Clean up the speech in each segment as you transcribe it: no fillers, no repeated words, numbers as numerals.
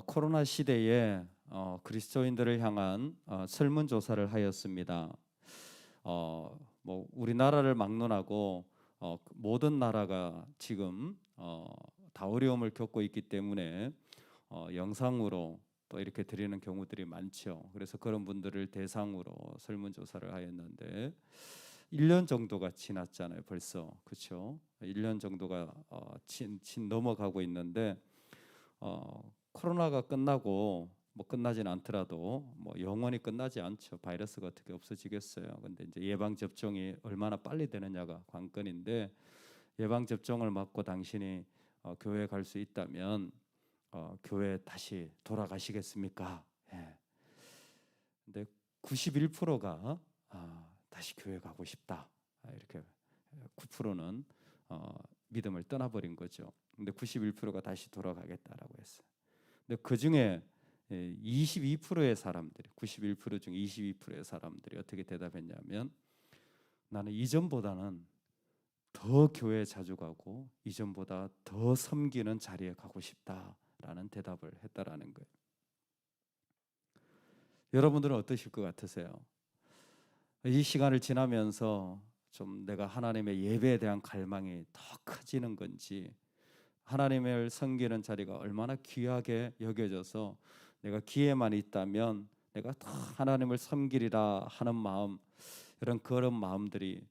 코로나 시대에 그리스도인들을 향한 설문조사를 하였습니다. 우리나라를 막론하고 모든 나라가 지금 다 어려움을 겪고 있기 때문에 영상으로 또 이렇게 드리는 경우들이 많죠. 그래서 그런 분들을 대상으로 설문조사를 하였는데 1년 정도가 지났잖아요. 벌써. 그렇죠? 1년 정도가 넘어가고 있는데 코로나가 끝나고 끝나진 않더라도 영원히 끝나지 않죠. 바이러스가 어떻게 없어지겠어요. 근데 이제 예방 접종이 얼마나 빨리 되느냐가 관건인데, 예방 접종을 맞고 당신이 교회 갈 수 있다면 교회 다시 돌아가시겠습니까? 예. 근데 91%가 다시 교회 가고 싶다. 이렇게 9%는 믿음을 떠나버린 거죠. 근데 91%가 다시 돌아가겠다라고 했어요. 근데 그 중에 22%의 사람들이, 91% 중 22%의 사람들이 어떻게 대답했냐면, 나는 이전보다는 더 교회에 자주 가고 이전보다 더 섬기는 자리에 가고 싶다라는 대답을 했다라는 거예요. 여러분들은 어떠실 것 같으세요? 이 시간을 지나면서 좀 내가 하나님의 예배에 대한 갈망이 더 커지는 건지, 하나님을 섬기는 자리가 얼마나 귀하게 여겨져서 내가 기회만 있다면 내가 더 하나님을 섬기리라 하는 마음, 그런 마음들이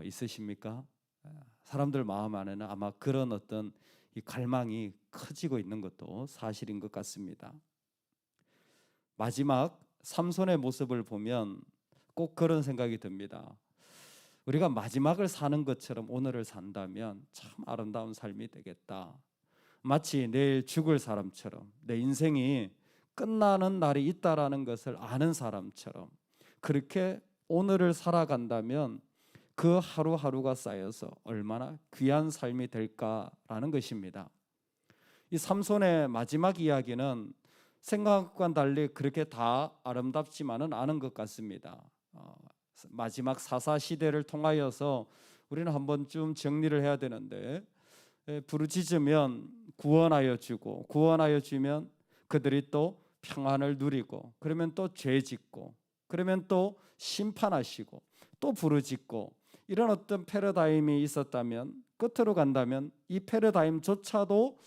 있으십니까? 사람들 마음 안에는 아마 그런 어떤 이 갈망이 커지고 있는 것도 사실인 것 같습니다. 마지막 삼손의 모습을 보면 꼭 그런 생각이 듭니다. 우리가 마지막을 사는 것처럼 오늘을 산다면 참 아름다운 삶이 되겠다. 마치 내일 죽을 사람처럼, 내 인생이 끝나는 날이 있다라는 것을 아는 사람처럼 그렇게 오늘을 살아간다면 그 하루하루가 쌓여서 얼마나 귀한 삶이 될까라는 것입니다. 이 삼손의 마지막 이야기는 생각과 달리 그렇게 다 아름답지만은 않은 것 같습니다. 마지막 사사 시대를 통하여서 우리는 한번 좀 정리를 해야 되는데, 부르짖으면 구원하여 주고, 구원하여 주면 그들이 또 평안을 누리고, 그러면 또 죄 짓고, 그러면 또 심판하시고, 또 부르짖고, 이런 어떤 패러다임이 있었다면, 끝으로 간다면 이 패러다임조차도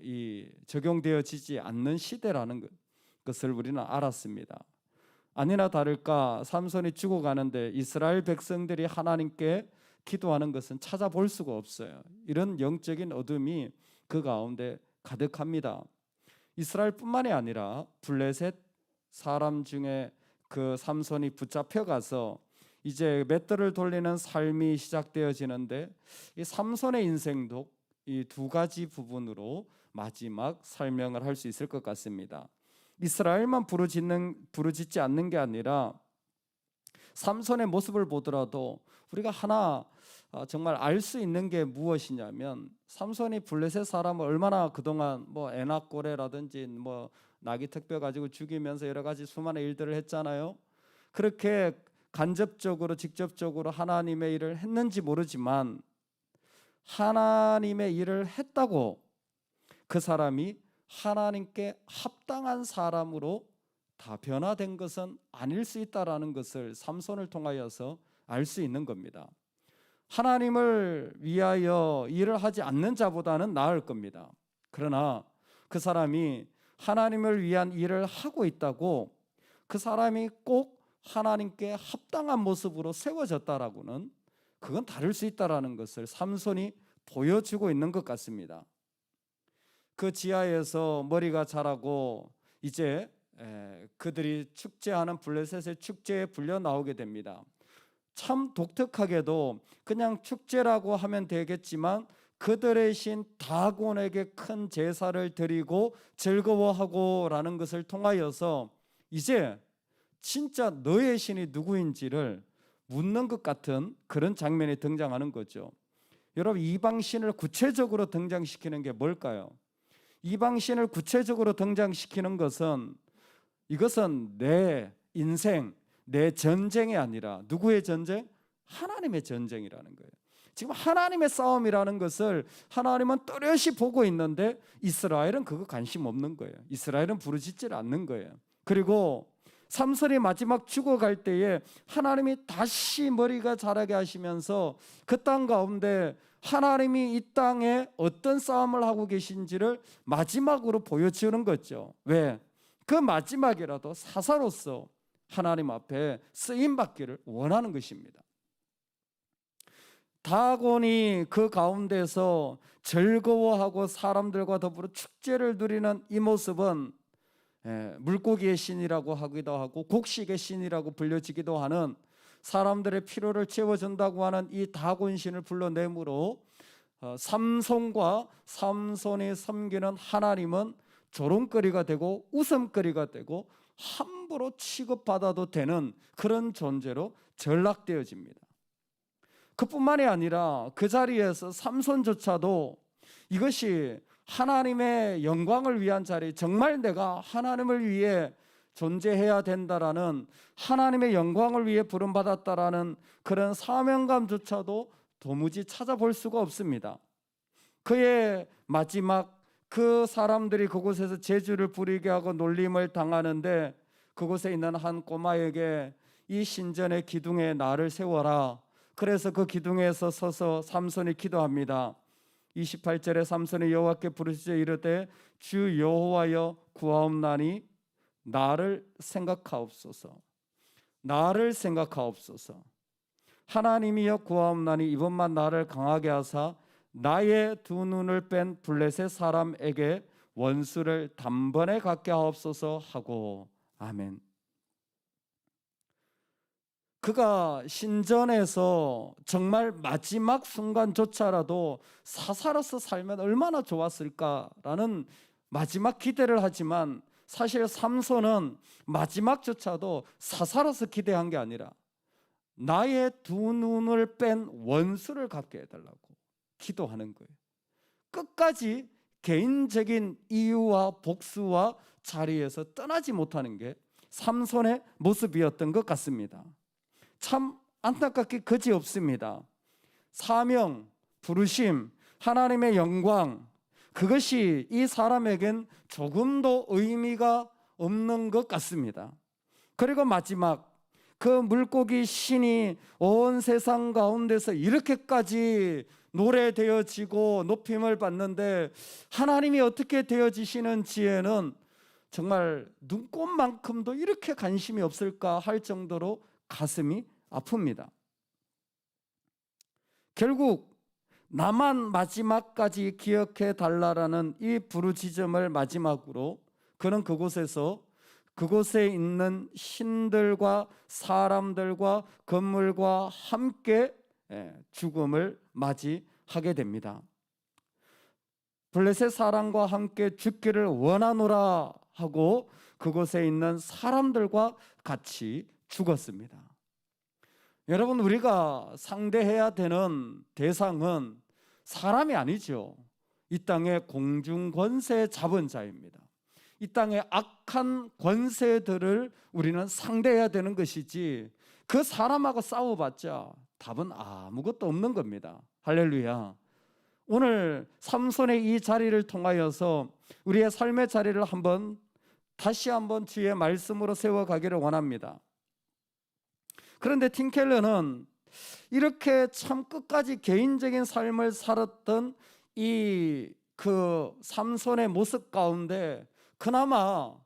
이 적용되어지지 않는 시대라는 것을 우리는 알았습니다. 아니나 다를까 삼손이 죽어가는데 이스라엘 백성들이 하나님께 기도하는 것은 찾아볼 수가 없어요. 이런 영적인 어둠이 그 가운데 가득합니다. 이스라엘뿐만이 아니라 블레셋 사람 중에 그 삼손이 붙잡혀가서 이제 맷돌을 돌리는 삶이 시작되어지는데, 이 삼손의 인생도 이 두 가지 부분으로 마지막 설명을 할 수 있을 것 같습니다. 이스라엘만 부르짖지 않는 게 아니라 삼손의 모습을 보더라도 우리가 하나 정말 알 수 있는 게 무엇이냐면, 삼손이 블레셋 사람을 얼마나 그동안 에낙고레라든지 나귀 특별 가지고 죽이면서 여러 가지 수많은 일들을 했잖아요. 그렇게 간접적으로 직접적으로 하나님의 일을 했는지 모르지만 하나님의 일을 했다고 그 사람이 하나님께 합당한 사람으로 다 변화된 것은 아닐 수 있다라는 것을 삼손을 통하여서 알 수 있는 겁니다. 하나님을 위하여 일을 하지 않는 자보다는 나을 겁니다. 그러나 그 사람이 하나님을 위한 일을 하고 있다고 그 사람이 꼭 하나님께 합당한 모습으로 세워졌다라고는 그건 다를 수 있다라는 것을 삼손이 보여주고 있는 것 같습니다. 그 지하에서 머리가 자라고 이제 그들이 축제하는 블레셋의 축제에 불려 나오게 됩니다. 참 독특하게도 그냥 축제라고 하면 되겠지만 그들의 신 다곤에게 큰 제사를 드리고 즐거워하고 라는 것을 통하여서 이제 진짜 너의 신이 누구인지를 묻는 것 같은 그런 장면이 등장하는 거죠. 여러분, 이방신을 구체적으로 등장시키는 게 뭘까요? 이방신을 구체적으로 등장시키는 것은, 이것은 내 인생, 내 전쟁이 아니라 누구의 전쟁? 하나님의 전쟁이라는 거예요. 지금 하나님의 싸움이라는 것을 하나님은 또렷이 보고 있는데 이스라엘은 그거 관심 없는 거예요. 이스라엘은 부르짖질 않는 거예요. 그리고 삼손이 마지막 죽어갈 때에 하나님이 다시 머리가 자라게 하시면서 그 땅 가운데 하나님이 이 땅에 어떤 싸움을 하고 계신지를 마지막으로 보여주는 거죠. 왜? 그 마지막이라도 사사로서 하나님 앞에 쓰임받기를 원하는 것입니다. 다곤이 그 가운데서 즐거워하고 사람들과 더불어 축제를 누리는 이 모습은 물고기의 신이라고 하기도 하고 곡식의 신이라고 불려지기도 하는, 사람들의 필요를 채워준다고 하는 이 다곤 신을 불러내므로 삼손과 삼손이 섬기는 하나님은 조롱거리가 되고 웃음거리가 되고 함부로 취급받아도 되는 그런 존재로 전락되어집니다. 그뿐만이 아니라 그 자리에서 삼손조차도 이것이 하나님의 영광을 위한 자리, 정말 내가 하나님을 위해 존재해야 된다라는, 하나님의 영광을 위해 부름받았다라는 그런 사명감조차도 도무지 찾아볼 수가 없습니다. 그의 마지막, 그 사람들이 그곳에서 제주를 부리게 하고 놀림을 당하는데 그곳에 있는 한 꼬마에게 이 신전의 기둥에 나를 세워라. 그래서 그 기둥에서 서서 삼손이 기도합니다. 28절에 삼손이 여호와께 부르짖어 이르되 주 여호와여 구하옵나니 나를 생각하옵소서. 나를 생각하옵소서. 하나님이여 구하옵나니 이번만 나를 강하게 하사 나의 두 눈을 뺀 블레셋 사람에게 원수를 단번에 갖게 하옵소서 하고. 아멘. 그가 신전에서 정말 마지막 순간조차라도 사사로서 살면 얼마나 좋았을까라는 마지막 기대를 하지만, 사실 삼손은 마지막조차도 사사로서 기대한 게 아니라 나의 두 눈을 뺀 원수를 갖게 해달라고 기도하는 거예요. 끝까지 개인적인 이유와 복수와 자리에서 떠나지 못하는 게 삼손의 모습이었던 것 같습니다. 참 안타깝게 그지없습니다. 사명, 부르심, 하나님의 영광, 그것이 이 사람에겐 조금도 의미가 없는 것 같습니다. 그리고 마지막, 그 물고기 신이 온 세상 가운데서 이렇게까지 노래되어지고 높임을 받는데 하나님이 어떻게 되어지시는지에는 정말 눈꼽만큼도 이렇게 관심이 없을까 할 정도로 가슴이 아픕니다. 결국 나만 마지막까지 기억해 달라라는 이 부르짖음을 마지막으로 그는 그곳에 있는 신들과 사람들과 건물과 함께 죽음을 맞이하게 됩니다. 블레셋 사람과 함께 죽기를 원하노라 하고 그곳에 있는 사람들과 같이 죽었습니다. 여러분, 우리가 상대해야 되는 대상은 사람이 아니죠. 이 땅의 공중 권세 잡은 자입니다. 이 땅의 악한 권세들을 우리는 상대해야 되는 것이지, 그 사람하고 싸워봤자 답은 아무것도 없는 겁니다. 할렐루야. 오늘 삼손의 이 자리를 통하여서 우리의 삶의 자리를 다시 한번 주의 말씀으로 세워가기를 원합니다. 그런데 팀 켈러는 이렇게 참 끝까지 개인적인 삶을 살았던 그 삼손의 모습 가운데 그나마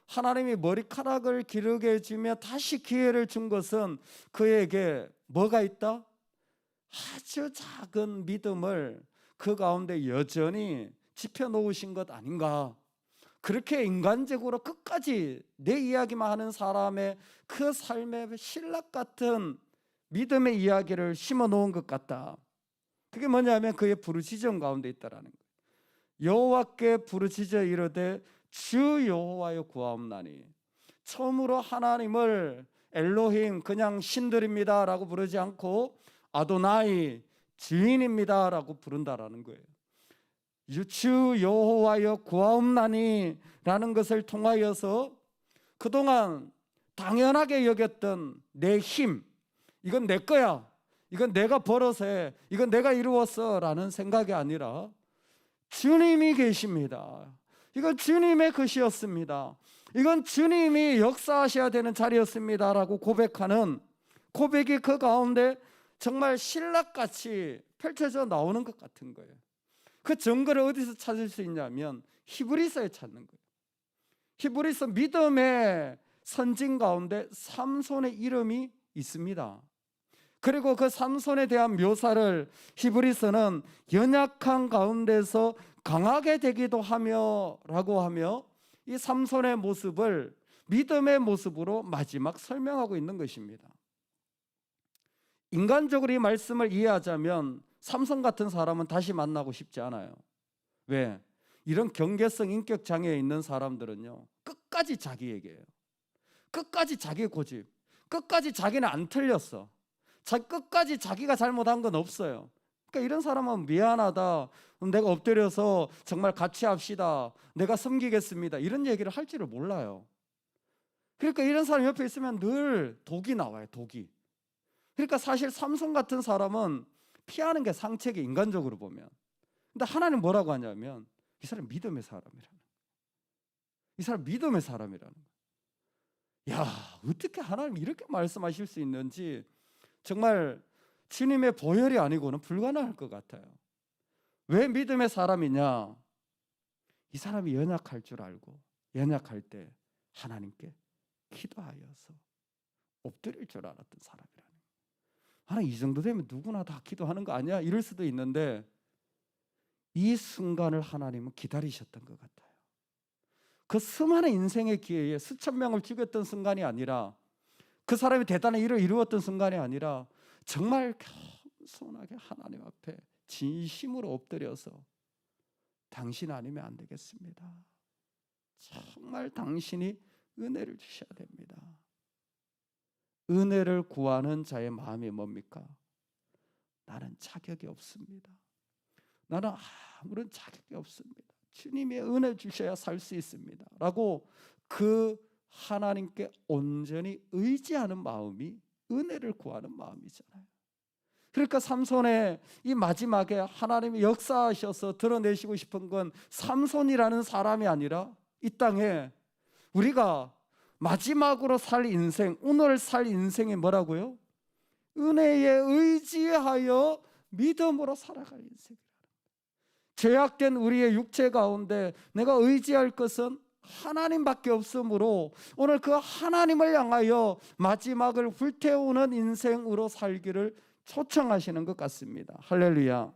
하나님이 머리카락을 기르게 해주며 다시 기회를 준 것은 그에게 뭐가 있다? 아주 작은 믿음을 그 가운데 여전히 지펴놓으신 것 아닌가. 그렇게 인간적으로 끝까지 내 이야기만 하는 사람의 그 삶의 신락 같은 믿음의 이야기를 심어놓은 것 같다. 그게 뭐냐면 그의 부르짖음 가운데 있다라는 거예요. 여호와께 부르짖어 이르되 주 여호와여 구하옵나니. 처음으로 하나님을 엘로힘, 그냥 신들입니다 라고 부르지 않고 아도나이, 주인입니다 라고 부른다라는 거예요. 주 여호와여 구하옵나니 라는 것을 통하여서 그동안 당연하게 여겼던 내 힘, 이건 내 거야, 이건 내가 벌어서 해, 이건 내가 이루었어 라는 생각이 아니라 주님이 계십니다. 이건 주님의 것이었습니다. 이건 주님이 역사하셔야 되는 자리였습니다 라고 고백하는 고백이 그 가운데 정말 신락같이 펼쳐져 나오는 것 같은 거예요. 그 증거를 어디서 찾을 수 있냐면 히브리서에 찾는 거예요. 히브리서 믿음의 선진 가운데 삼손의 이름이 있습니다. 그리고 그 삼손에 대한 묘사를 히브리서는 연약한 가운데서 강하게 되기도 하며 라고 하며 이 삼손의 모습을 믿음의 모습으로 마지막 설명하고 있는 것입니다. 인간적으로 이 말씀을 이해하자면 삼손 같은 사람은 다시 만나고 싶지 않아요. 왜? 이런 경계성 인격 장애에 있는 사람들은요, 끝까지 자기 얘기예요. 끝까지 자기 고집, 끝까지 자기는 안 틀렸어, 끝까지 자기가 잘못한 건 없어요. 그러니까 이런 사람은 미안하다, 내가 엎드려서 정말 같이 합시다, 내가 섬기겠습니다, 이런 얘기를 할 줄을 몰라요. 그러니까 이런 사람 옆에 있으면 늘 독이 나와요, 독이. 그러니까 사실 삼손 같은 사람은 피하는 게 상책이, 인간적으로 보면. 근데 하나님 뭐라고 하냐면 이 사람 믿음의 사람이라는 거예요. 이 사람 믿음의 사람이라는 거예요. 야, 어떻게 하나님 이렇게 말씀하실 수 있는지 정말 주님의 보혈이 아니고는 불가능할 것 같아요. 왜 믿음의 사람이냐? 이 사람이 연약할 줄 알고 연약할 때 하나님께 기도하여서 엎드릴 줄 알았던 사람이라는 거예요. 하나님, 이 정도 되면 누구나 다 기도하는 거 아니야? 이럴 수도 있는데 이 순간을 하나님은 기다리셨던 것 같아요. 그 수많은 인생의 기회에 수천 명을 죽였던 순간이 아니라, 그 사람이 대단한 일을 이루었던 순간이 아니라 정말 겸손하게 하나님 앞에 진심으로 엎드려서 당신 아니면 안 되겠습니다, 정말 당신이 은혜를 주셔야 됩니다. 은혜를 구하는 자의 마음이 뭡니까? 나는 자격이 없습니다. 나는 아무런 자격이 없습니다. 주님의 은혜 주셔야 살 수 있습니다 라고 그 하나님께 온전히 의지하는 마음이 은혜를 구하는 마음이잖아요. 그러니까 삼손의 이 마지막에 하나님이 역사하셔서 드러내시고 싶은 건 삼손이라는 사람이 아니라 이 땅에 우리가 마지막으로 살 인생, 오늘 살 인생이 뭐라고요? 은혜에 의지하여 믿음으로 살아갈 인생이라는 거예요. 죄악된 우리의 육체 가운데 내가 의지할 것은 하나님밖에 없으므로 오늘 그 하나님을 향하여 마지막을 불태우는 인생으로 살기를 초청하시는 것 같습니다. 할렐루야.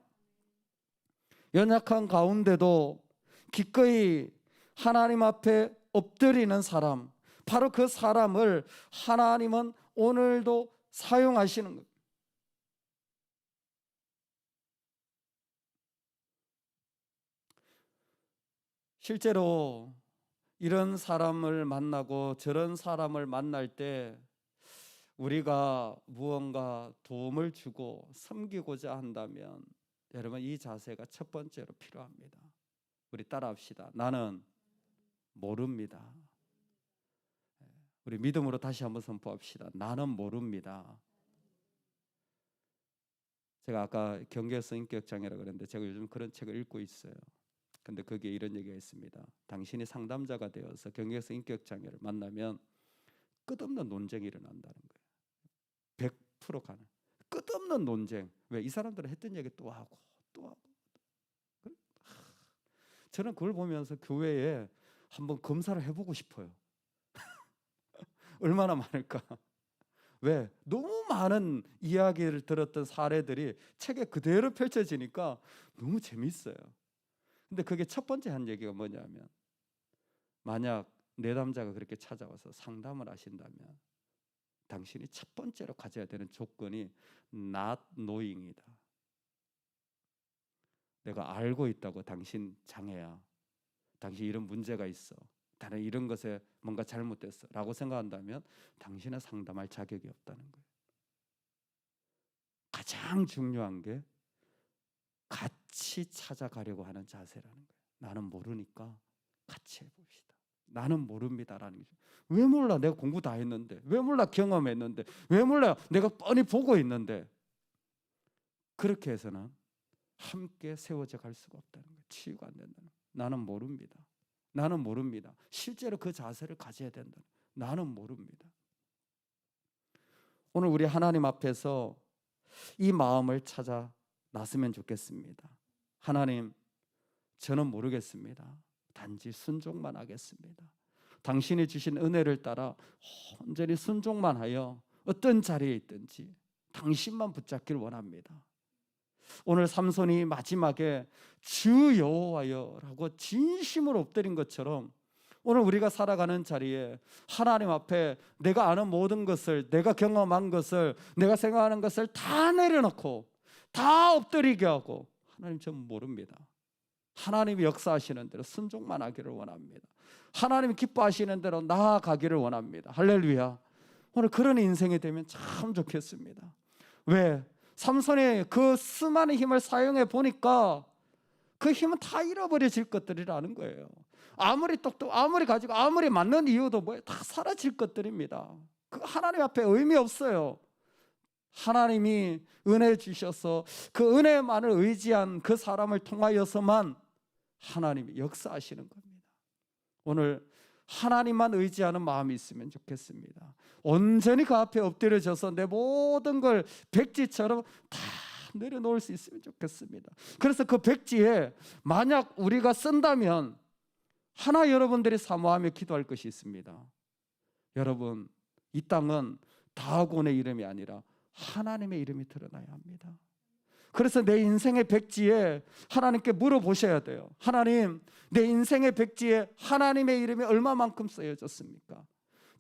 연약한 가운데도 기꺼이 하나님 앞에 엎드리는 사람, 바로 그 사람을 하나님은 오늘도 사용하시는 것. 실제로 이런 사람을 만나고 저런 사람을 만날 때 우리가 무언가 도움을 주고 섬기고자 한다면 여러분, 이 자세가 첫 번째로 필요합니다. 우리 따라합시다. 나는 모릅니다. 우리 믿음으로 다시 한번 선포합시다. 나는 모릅니다. 제가 아까 경계성 인격장애라고 그랬는데 제가 요즘 그런 책을 읽고 있어요. 근데 거기에 이런 얘기가 있습니다. 당신이 상담자가 되어서 경계성 인격장애를 만나면 끝없는 논쟁이 일어난다는 거예요. 100% 가능. 끝없는 논쟁. 왜? 이 사람들은 했던 얘기 또 하고 또 하고. 저는 그걸 보면서 교회에 한번 검사를 해보고 싶어요. 얼마나 많을까? 왜? 너무 많은 이야기를 들었던 사례들이 책에 그대로 펼쳐지니까 너무 재밌어요. 근데 그게 첫 번째 한 얘기가 뭐냐면, 만약 내담자가 그렇게 찾아와서 상담을 하신다면 당신이 첫 번째로 가져야 되는 조건이 not knowing이다. 내가 알고 있다고 당신 장애야, 당신 이런 문제가 있어, 다른 이런 것에 뭔가 잘못됐어 라고 생각한다면 당신은 상담할 자격이 없다는 거예요. 가장 중요한 게 같이 찾아가려고 하는 자세라는 거예요. 나는 모르니까 같이 해봅시다. 나는 모릅니다라는 거죠. 왜 몰라? 내가 공부 다 했는데. 왜 몰라? 경험했는데. 왜 몰라? 내가 뻔히 보고 있는데. 그렇게 해서는 함께 세워져 갈 수가 없다는 거예요. 치유가 안 된다는 거예요. 나는 모릅니다. 나는 모릅니다. 실제로 그 자세를 가져야 된다. 나는 모릅니다. 오늘 우리 하나님 앞에서 이 마음을 찾아 나서면 좋겠습니다. 하나님, 저는 모르겠습니다. 단지 순종만 하겠습니다. 당신이 주신 은혜를 따라 온전히 순종만 하여 어떤 자리에 있든지 당신만 붙잡길 원합니다. 오늘 삼손이 마지막에 주 여호와여라고 진심으로 엎드린 것처럼 오늘 우리가 살아가는 자리에 하나님 앞에 내가 아는 모든 것을, 내가 경험한 것을, 내가 생각하는 것을 다 내려놓고 다 엎드리게 하고, 하나님 전 모릅니다. 하나님이 역사하시는 대로 순종만 하기를 원합니다. 하나님이 기뻐하시는 대로 나아가기를 원합니다. 할렐루야. 오늘 그런 인생이 되면 참 좋겠습니다. 왜? 삼손이 그 수많은 힘을 사용해 보니까 그 힘은 다 잃어버려질 것들이라는 거예요. 아무리 아무리 가지고 아무리 맞는 이유도 뭐예요? 다 사라질 것들입니다. 그 하나님 앞에 의미 없어요. 하나님이 은혜 주셔서 그 은혜만을 의지한 그 사람을 통하여서만 하나님이 역사하시는 겁니다. 오늘 하나님만 의지하는 마음이 있으면 좋겠습니다. 온전히 그 앞에 엎드려져서 내 모든 걸 백지처럼 다 내려놓을 수 있으면 좋겠습니다. 그래서 그 백지에 만약 우리가 쓴다면 하나 여러분들이 사모하며 기도할 것이 있습니다. 여러분, 이 땅은 다곤의 이름이 아니라 하나님의 이름이 드러나야 합니다. 그래서 내 인생의 백지에 하나님께 물어보셔야 돼요. 하나님, 내 인생의 백지에 하나님의 이름이 얼마만큼 쓰여졌습니까?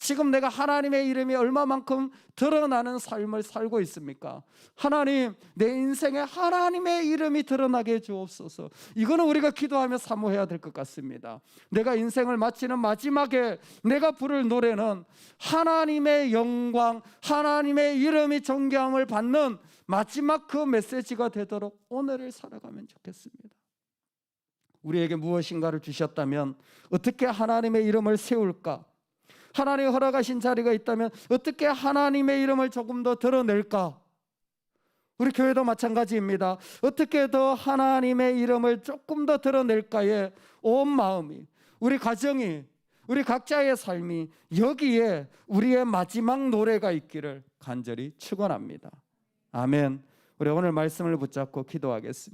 지금 내가 하나님의 이름이 얼마만큼 드러나는 삶을 살고 있습니까? 하나님, 내 인생에 하나님의 이름이 드러나게 해 주옵소서. 이거는 우리가 기도하며 사모해야 될 것 같습니다. 내가 인생을 마치는 마지막에 내가 부를 노래는 하나님의 영광, 하나님의 이름이 존경함을 받는 마지막 그 메시지가 되도록 오늘을 살아가면 좋겠습니다. 우리에게 무엇인가를 주셨다면 어떻게 하나님의 이름을 세울까? 하나님이 허락하신 자리가 있다면 어떻게 하나님의 이름을 조금 더 드러낼까? 우리 교회도 마찬가지입니다. 어떻게 더 하나님의 이름을 조금 더 드러낼까에 온 마음이, 우리 가정이, 우리 각자의 삶이 여기에 우리의 마지막 노래가 있기를 간절히 축원합니다. 아멘. 우리 오늘 말씀을 붙잡고 기도하겠습니다.